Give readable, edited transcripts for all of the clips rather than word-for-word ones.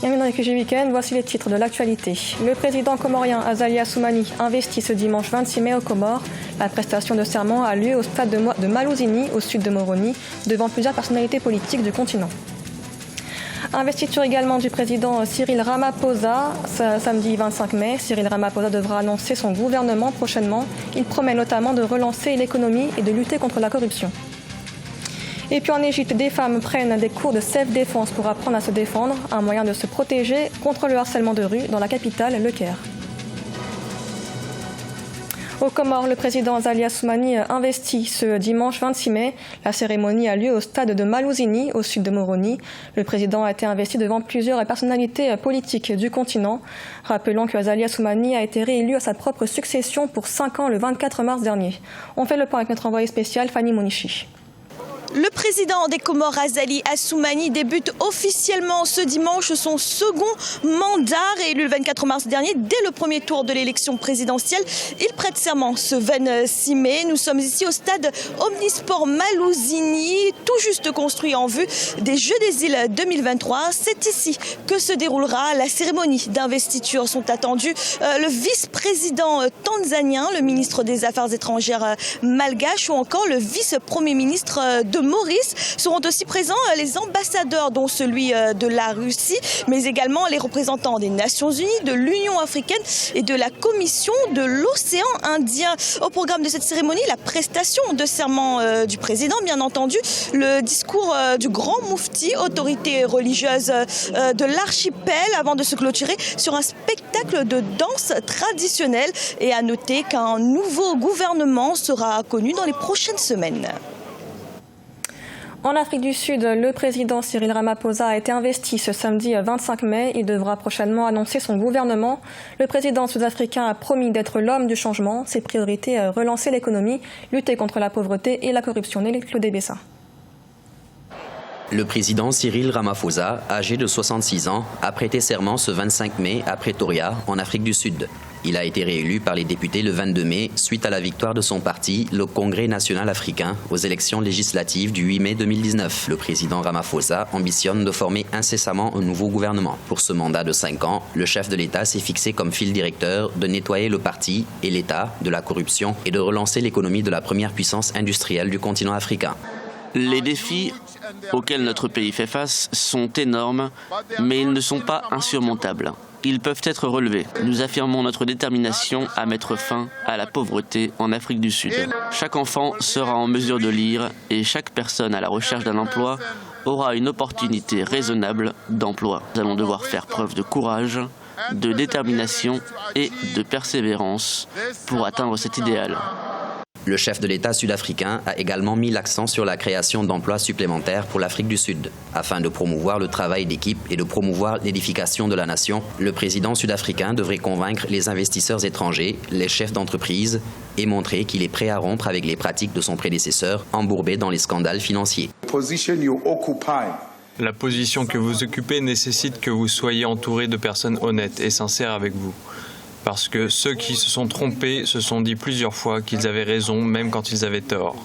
Bienvenue dans les QG Week-end, voici les titres de l'actualité. Le président comorien Azali Assoumani investit ce dimanche 26 mai aux Comores. La prestation de serment a lieu au stade de Malouzini, au sud de Moroni, devant plusieurs personnalités politiques du continent. Investiture également du président Cyril Ramaphosa, samedi 25 mai. Cyril Ramaphosa devra annoncer son gouvernement prochainement. Il promet notamment de relancer l'économie et de lutter contre la corruption. Et puis en Égypte, des femmes prennent des cours de self-défense pour apprendre à se défendre, un moyen de se protéger contre le harcèlement de rue dans la capitale, Le Caire. Aux Comores, le président Azali Assoumani investit ce dimanche 26 mai. La cérémonie a lieu au stade de Malouzini, au sud de Moroni. Le président a été investi devant plusieurs personnalités politiques du continent. Rappelons que Azali Assoumani a été réélu à sa propre succession pour 5 ans le 24 mars dernier. On fait le point avec notre envoyé spécial, Fanny Monichi. Le président des Comores, Azali Assoumani, débute officiellement ce dimanche son second mandat, réélu le 24 mars dernier, dès le premier tour de l'élection présidentielle. Il prête serment ce 26 mai. Nous sommes ici au stade Omnisport Malouzini, tout juste construit en vue des Jeux des Îles 2023. C'est ici que se déroulera la cérémonie d'investiture. Sont attendus le vice-président tanzanien, le ministre des Affaires étrangères malgache ou encore le vice-premier ministre de Maurice. Seront aussi présents les ambassadeurs, dont celui de la Russie, mais également les représentants des Nations Unies, de l'Union africaine et de la Commission de l'océan Indien. Au programme de cette cérémonie, la prestation de serment du président, bien entendu, le discours du grand moufti, autorité religieuse de l'archipel, avant de se clôturer sur un spectacle de danse traditionnelle. Et à noter qu'un nouveau gouvernement sera connu dans les prochaines semaines. En Afrique du Sud, le président Cyril Ramaphosa a été investi ce samedi 25 mai. Il devra prochainement annoncer son gouvernement. Le président sud-africain a promis d'être l'homme du changement. Ses priorités, relancer l'économie, lutter contre la pauvreté et la corruption. Claude Bessa. Le président Cyril Ramaphosa, âgé de 66 ans, a prêté serment ce 25 mai à Pretoria, en Afrique du Sud. Il a été réélu par les députés le 22 mai suite à la victoire de son parti, le Congrès national africain, aux élections législatives du 8 mai 2019. Le président Ramaphosa ambitionne de former incessamment un nouveau gouvernement. Pour ce mandat de 5 ans, le chef de l'État s'est fixé comme fil directeur de nettoyer le parti et l'État de la corruption et de relancer l'économie de la première puissance industrielle du continent africain. Les défis auxquels notre pays fait face sont énormes, mais ils ne sont pas insurmontables. Ils peuvent être relevés. Nous affirmons notre détermination à mettre fin à la pauvreté en Afrique du Sud. Chaque enfant sera en mesure de lire et chaque personne à la recherche d'un emploi aura une opportunité raisonnable d'emploi. Nous allons devoir faire preuve de courage, de détermination et de persévérance pour atteindre cet idéal. Le chef de l'État sud-africain a également mis l'accent sur la création d'emplois supplémentaires pour l'Afrique du Sud. Afin de promouvoir le travail d'équipe et de promouvoir l'édification de la nation, le président sud-africain devrait convaincre les investisseurs étrangers, les chefs d'entreprise et montrer qu'il est prêt à rompre avec les pratiques de son prédécesseur embourbé dans les scandales financiers. La position que vous occupez nécessite que vous soyez entouré de personnes honnêtes et sincères avec vous. Parce que ceux qui se sont trompés se sont dit plusieurs fois qu'ils avaient raison, même quand ils avaient tort.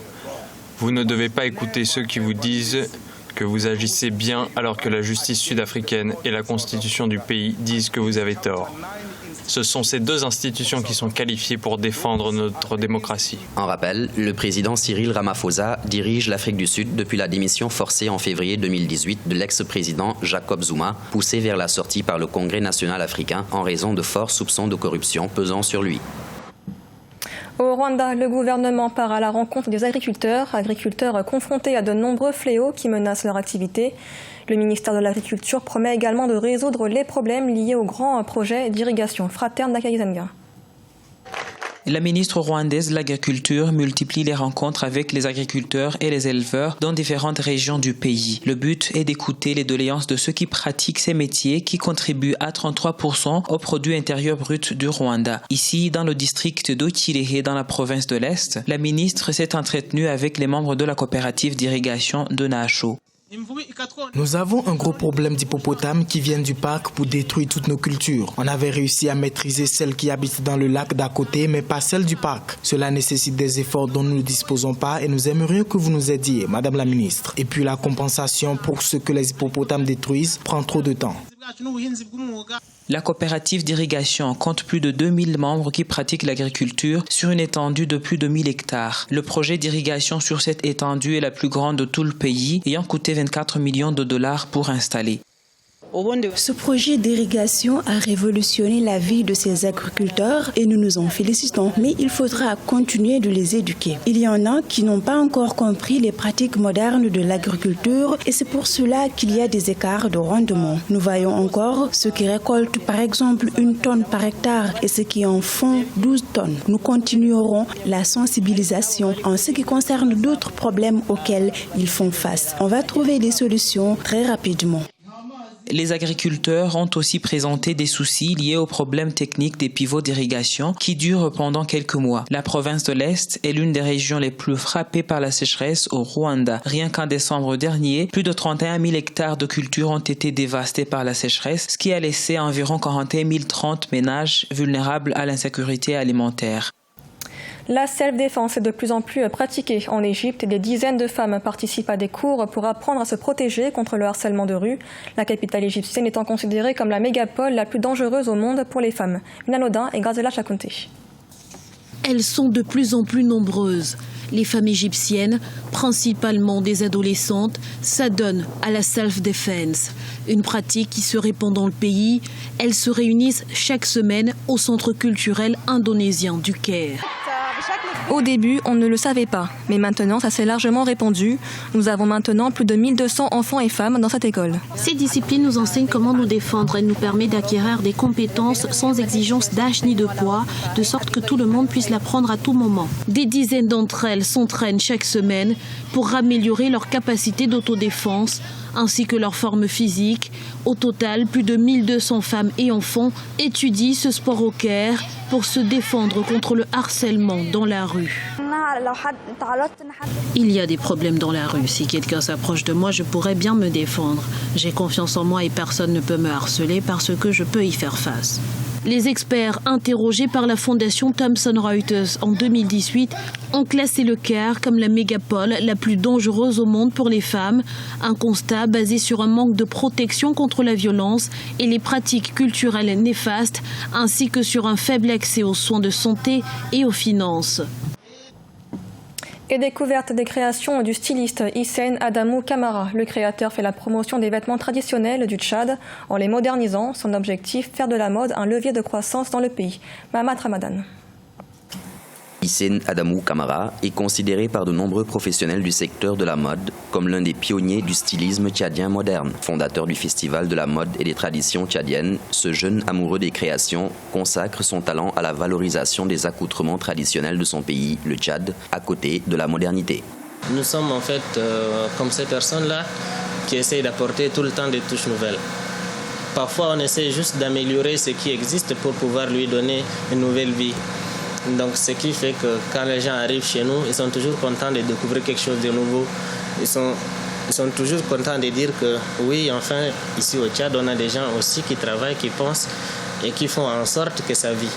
Vous ne devez pas écouter ceux qui vous disent que vous agissez bien alors que la justice sud-africaine et la constitution du pays disent que vous avez tort. Ce sont ces deux institutions qui sont qualifiées pour défendre notre démocratie. En rappel, le président Cyril Ramaphosa dirige l'Afrique du Sud depuis la démission forcée en février 2018 de l'ex-président Jacob Zuma, poussé vers la sortie par le Congrès national africain en raison de forts soupçons de corruption pesant sur lui. Au Rwanda, le gouvernement part à la rencontre des agriculteurs confrontés à de nombreux fléaux qui menacent leur activité. Le ministère de l'Agriculture promet également de résoudre les problèmes liés au grand projet d'irrigation. Fraterne Nakayizanga. La ministre rwandaise de l'Agriculture multiplie les rencontres avec les agriculteurs et les éleveurs dans différentes régions du pays. Le but est d'écouter les doléances de ceux qui pratiquent ces métiers qui contribuent à 33% au produit intérieur brut du Rwanda. Ici, dans le district d'Okirehe, dans la province de l'Est, la ministre s'est entretenue avec les membres de la coopérative d'irrigation de Nacho. Nous avons un gros problème d'hippopotames qui viennent du parc pour détruire toutes nos cultures. On avait réussi à maîtriser celles qui habitent dans le lac d'à côté, mais pas celles du parc. Cela nécessite des efforts dont nous ne disposons pas et nous aimerions que vous nous aidiez, Madame la Ministre. Et puis la compensation pour ce que les hippopotames détruisent prend trop de temps. La coopérative d'irrigation compte plus de 2000 membres qui pratiquent l'agriculture sur une étendue de plus de 1000 hectares. Le projet d'irrigation sur cette étendue est la plus grande de tout le pays, ayant coûté 24 millions de dollars pour installer. Ce projet d'irrigation a révolutionné la vie de ces agriculteurs et nous nous en félicitons. Mais il faudra continuer de les éduquer. Il y en a qui n'ont pas encore compris les pratiques modernes de l'agriculture et c'est pour cela qu'il y a des écarts de rendement. Nous voyons encore ceux qui récoltent par exemple 1 tonne par hectare et ceux qui en font 12 tonnes. Nous continuerons la sensibilisation en ce qui concerne d'autres problèmes auxquels ils font face. On va trouver des solutions très rapidement. Les agriculteurs ont aussi présenté des soucis liés aux problèmes techniques des pivots d'irrigation qui durent pendant quelques mois. La province de l'Est est l'une des régions les plus frappées par la sécheresse au Rwanda. Rien qu'en décembre dernier, plus de 31 000 hectares de cultures ont été dévastés par la sécheresse, ce qui a laissé environ 41 030 ménages vulnérables à l'insécurité alimentaire. La self-défense est de plus en plus pratiquée en Égypte et des dizaines de femmes participent à des cours pour apprendre à se protéger contre le harcèlement de rue. La capitale égyptienne étant considérée comme la mégapole la plus dangereuse au monde pour les femmes. Minanodin et Grazela Chakonté. Elles sont de plus en plus nombreuses. Les femmes égyptiennes, principalement des adolescentes, s'adonnent à la self-defense, une pratique qui se répand dans le pays. Elles se réunissent chaque semaine au centre culturel indonésien du Caire. Au début, on ne le savait pas, mais maintenant, ça s'est largement répandu. Nous avons maintenant plus de 1200 enfants et femmes dans cette école. Ces disciplines nous enseignent comment nous défendre. Elles nous permettent d'acquérir des compétences sans exigence d'âge ni de poids, de sorte que tout le monde puisse l'apprendre à tout moment. Des dizaines d'entre elles s'entraînent chaque semaine pour améliorer leur capacité d'autodéfense, ainsi que leur forme physique. Au total, plus de 1200 femmes et enfants étudient ce sport au Caire pour se défendre contre le harcèlement dans la rue. Il y a des problèmes dans la rue. Si quelqu'un s'approche de moi, je pourrais bien me défendre. J'ai confiance en moi et personne ne peut me harceler parce que je peux y faire face. Les experts interrogés par la fondation Thomson Reuters en 2018 ont classé le Caire comme la mégapole la plus dangereuse au monde pour les femmes. Un constat basé sur un manque de protection contre la violence et les pratiques culturelles néfastes, ainsi que sur un faible accès aux soins de santé et aux finances. Et découverte des créations du styliste Hissène Adamou Camara. Le créateur fait la promotion des vêtements traditionnels du Tchad en les modernisant. Son objectif, faire de la mode un levier de croissance dans le pays. Mahamat Ramadan. Hissène Adamou Camara est considéré par de nombreux professionnels du secteur de la mode comme l'un des pionniers du stylisme tchadien moderne. Fondateur du Festival de la mode et des traditions tchadiennes, ce jeune amoureux des créations consacre son talent à la valorisation des accoutrements traditionnels de son pays, le Tchad, à côté de la modernité. Nous sommes en fait comme ces personnes-là qui essayent d'apporter tout le temps des touches nouvelles. Parfois, on essaie juste d'améliorer ce qui existe pour pouvoir lui donner une nouvelle vie. Donc, ce qui fait que quand les gens arrivent chez nous, ils sont toujours contents de découvrir quelque chose de nouveau. Ils sont toujours contents de dire que oui, enfin, ici au Tchad, on a des gens aussi qui travaillent, qui pensent et qui font en sorte que ça vit.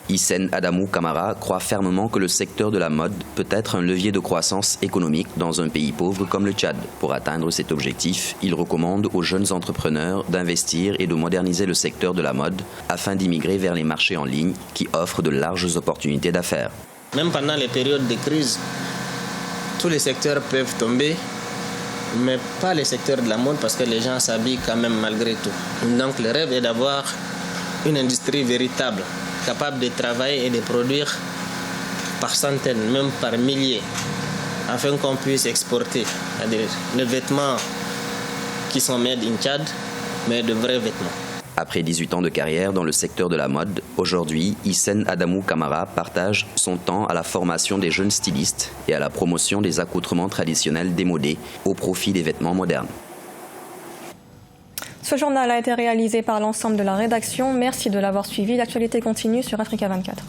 Hissène Adamou Camara croit fermement que le secteur de la mode peut être un levier de croissance économique dans un pays pauvre comme le Tchad. Pour atteindre cet objectif, il recommande aux jeunes entrepreneurs d'investir et de moderniser le secteur de la mode afin d'immigrer vers les marchés en ligne qui offrent de larges opportunités d'affaires. Même pendant les périodes de crise, tous les secteurs peuvent tomber, mais pas les secteurs de la mode parce que les gens s'habillent quand même malgré tout. Donc le rêve est d'avoir une industrie véritable, capable de travailler et de produire par centaines, même par milliers, afin qu'on puisse exporter les vêtements qui sont made in Tchad, mais de vrais vêtements. Après 18 ans de carrière dans le secteur de la mode, aujourd'hui, Hissène Adamou Camara partage son temps à la formation des jeunes stylistes et à la promotion des accoutrements traditionnels démodés au profit des vêtements modernes. Ce journal a été réalisé par l'ensemble de la rédaction. Merci de l'avoir suivi. L'actualité continue sur Africa 24.